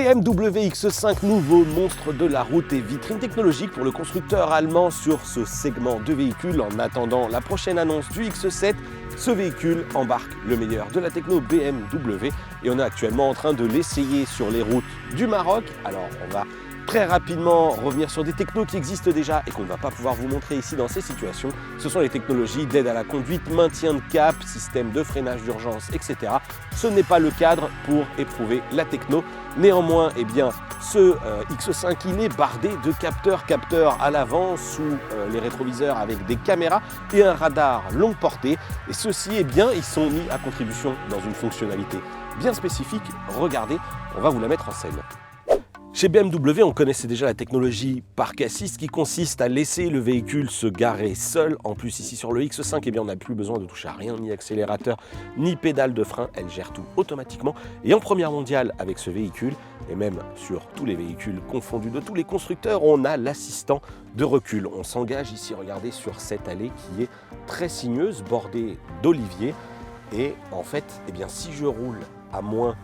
BMW X5, nouveau monstre de la route et vitrine technologique pour le constructeur allemand sur ce segment de véhicules. En attendant la prochaine annonce du X7, ce véhicule embarque le meilleur de la techno BMW et on est actuellement en train de l'essayer sur les routes du Maroc. Alors on va très rapidement revenir sur des technos qui existent déjà et qu'on ne va pas pouvoir vous montrer ici dans ces situations. Ce sont les technologies d'aide à la conduite, maintien de cap, système de freinage d'urgence, etc. Ce n'est pas le cadre pour éprouver la techno. Néanmoins, eh bien, ce X5 il est bardé de capteurs à l'avant, sous les rétroviseurs avec des caméras et un radar longue portée. Et ceux-ci, eh bien, ils sont mis à contribution dans une fonctionnalité bien spécifique. Regardez, on va vous la mettre en scène. Chez BMW, on connaissait déjà la technologie park assist qui consiste à laisser le véhicule se garer seul. En plus, ici sur le X5, eh bien, on n'a plus besoin de toucher à rien, ni accélérateur, ni pédale de frein. Elle gère tout automatiquement. Et en première mondiale, avec ce véhicule, et même sur tous les véhicules confondus de tous les constructeurs, on a l'assistant de recul. On s'engage ici, regardez, sur cette allée qui est très sinueuse, bordée d'oliviers. Et en fait, eh bien, si je roule à moins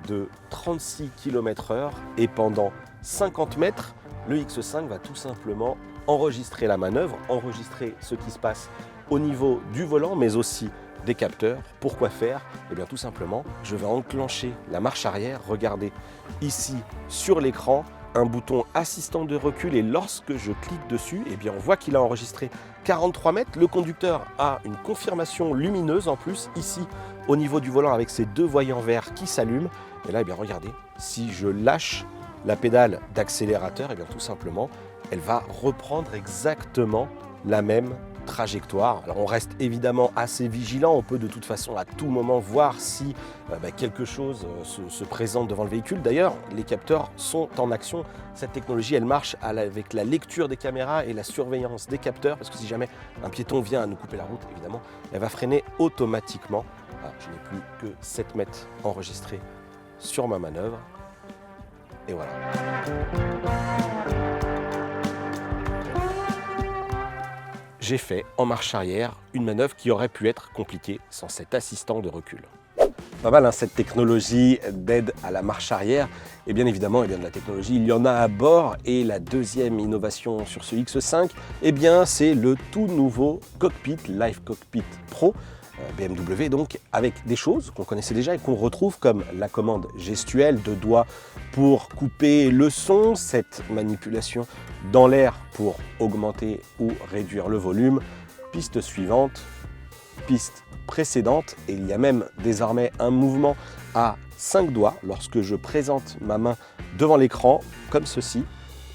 de 36 km/h et pendant 50 mètres, le X5 va tout simplement enregistrer la manœuvre, enregistrer ce qui se passe au niveau du volant, mais aussi des capteurs. Pourquoi faire? Eh bien tout simplement, je vais enclencher la marche arrière. Regardez ici sur l'écran, un bouton assistant de recul et lorsque je clique dessus, eh bien on voit qu'il a enregistré 43 mètres. Le conducteur a une confirmation lumineuse en plus ici au niveau du volant avec ces deux voyants verts qui s'allument. Et là, eh bien, regardez, si je lâche la pédale d'accélérateur, eh bien, tout simplement, elle va reprendre exactement la même trajectoire. Alors on reste évidemment assez vigilant, on peut de toute façon à tout moment voir si quelque chose se présente devant le véhicule. D'ailleurs, les capteurs sont en action. Cette technologie, elle marche avec la lecture des caméras et la surveillance des capteurs, parce que si jamais un piéton vient à nous couper la route, évidemment, elle va freiner automatiquement. Ah, je n'ai plus que 7 mètres enregistrés sur ma manœuvre. Et voilà. J'ai fait en marche arrière une manœuvre qui aurait pu être compliquée sans cet assistant de recul. Pas mal hein, cette technologie d'aide à la marche arrière. Et bien évidemment, de la technologie, il y en a à bord. Et la deuxième innovation sur ce X5, eh bien, c'est le tout nouveau cockpit, Live Cockpit Pro. BMW donc avec des choses qu'on connaissait déjà et qu'on retrouve comme la commande gestuelle de doigts pour couper le son, cette manipulation dans l'air pour augmenter ou réduire le volume, piste suivante, piste précédente et il y a même désormais un mouvement à 5 doigts lorsque je présente ma main devant l'écran comme ceci.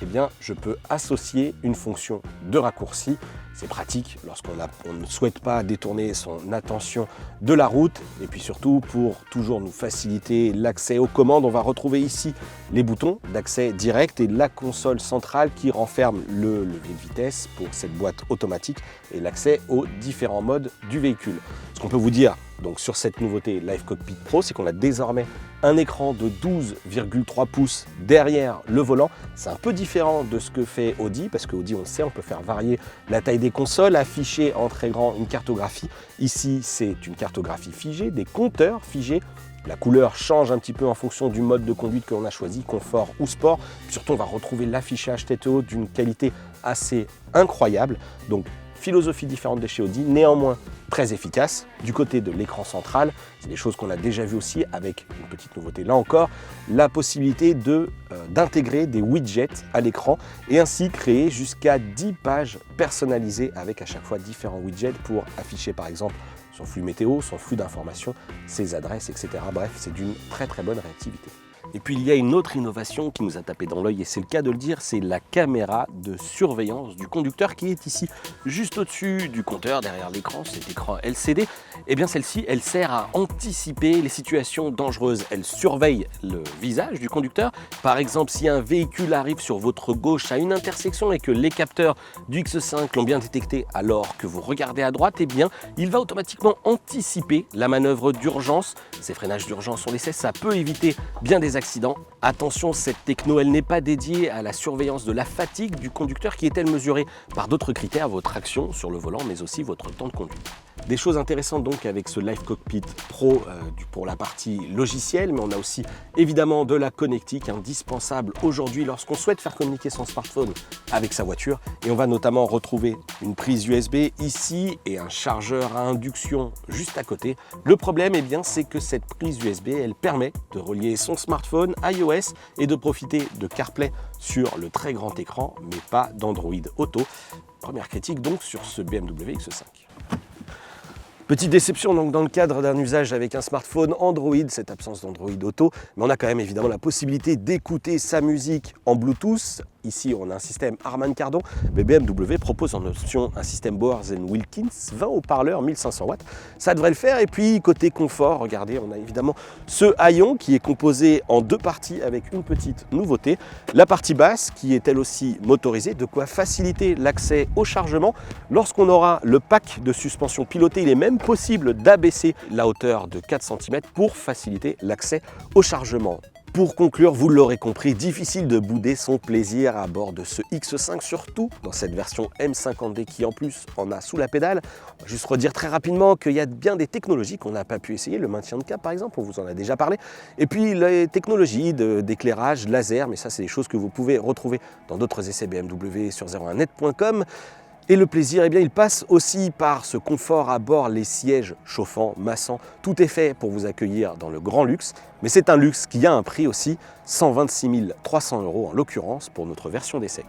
Eh bien, je peux associer une fonction de raccourci. C'est pratique lorsqu'on ne souhaite pas détourner son attention de la route. Et puis surtout, pour toujours nous faciliter l'accès aux commandes, on va retrouver ici les boutons d'accès direct et la console centrale qui renferme le levier de vitesse pour cette boîte automatique et l'accès aux différents modes du véhicule. Ce qu'on peut vous dire donc sur cette nouveauté Live Cockpit Pro, c'est qu'on a désormais un écran de 12,3 pouces derrière le volant. C'est un peu différent de ce que fait Audi, parce qu'Audi, on le sait, on peut faire varier la taille des consoles, afficher en très grand une cartographie. Ici, c'est une cartographie figée, des compteurs figés. La couleur change un petit peu en fonction du mode de conduite que l'on a choisi, confort ou sport. Surtout, on va retrouver l'affichage tête haute d'une qualité assez incroyable. Donc, philosophie différente de chez Audi, néanmoins très efficace. Du côté de l'écran central, c'est des choses qu'on a déjà vues aussi avec une petite nouveauté là encore, la possibilité d'intégrer des widgets à l'écran et ainsi créer jusqu'à 10 pages personnalisées avec à chaque fois différents widgets pour afficher par exemple son flux météo, son flux d'informations, ses adresses, etc. Bref, c'est d'une très très bonne réactivité. Et puis il y a une autre innovation qui nous a tapé dans l'œil et c'est le cas de le dire, c'est la caméra de surveillance du conducteur qui est ici juste au-dessus du compteur, derrière l'écran, cet écran LCD. Et bien celle-ci, elle sert à anticiper les situations dangereuses. Elle surveille le visage du conducteur. Par exemple, si un véhicule arrive sur votre gauche à une intersection et que les capteurs du X5 l'ont bien détecté alors que vous regardez à droite, eh bien il va automatiquement anticiper la manœuvre d'urgence. Ces freinages d'urgence, on les sait, ça peut éviter bien des accidents. Attention, cette techno, elle n'est pas dédiée à la surveillance de la fatigue du conducteur qui est-elle mesurée par d'autres critères, votre action sur le volant, mais aussi votre temps de conduite. Des choses intéressantes donc avec ce Live Cockpit Pro pour la partie logicielle, mais on a aussi évidemment de la connectique indispensable aujourd'hui lorsqu'on souhaite faire communiquer son smartphone avec sa voiture. Et on va notamment retrouver une prise USB ici et un chargeur à induction juste à côté. Le problème, eh bien, c'est que cette prise USB, elle permet de relier son smartphone iOS et de profiter de CarPlay sur le très grand écran, mais pas d'Android Auto. Première critique donc sur ce BMW X5. Petite déception donc dans le cadre d'un usage avec un smartphone Android, cette absence d'Android Auto, mais on a quand même évidemment la possibilité d'écouter sa musique en Bluetooth. Ici, on a un système Harman Kardon, mais BMW propose en option un système Bowers Wilkins, 20 haut-parleurs, 1500 watts. Ça devrait le faire. Et puis, côté confort, regardez, on a évidemment ce haillon qui est composé en deux parties avec une petite nouveauté. La partie basse qui est elle aussi motorisée, de quoi faciliter l'accès au chargement. Lorsqu'on aura le pack de suspension pilotée, il est même possible d'abaisser la hauteur de 4 cm pour faciliter l'accès au chargement. Pour conclure, vous l'aurez compris, difficile de bouder son plaisir à bord de ce X5, surtout dans cette version M50D qui en plus en a sous la pédale. On va juste redire très rapidement qu'il y a bien des technologies qu'on n'a pas pu essayer, le maintien de cap par exemple, on vous en a déjà parlé, et puis les technologies d'éclairage laser, mais ça c'est des choses que vous pouvez retrouver dans d'autres essais BMW sur 01net.com. Et le plaisir, eh bien, il passe aussi par ce confort à bord, les sièges chauffants, massants. Tout est fait pour vous accueillir dans le grand luxe, mais c'est un luxe qui a un prix aussi, 126 300 € en l'occurrence pour notre version d'essai.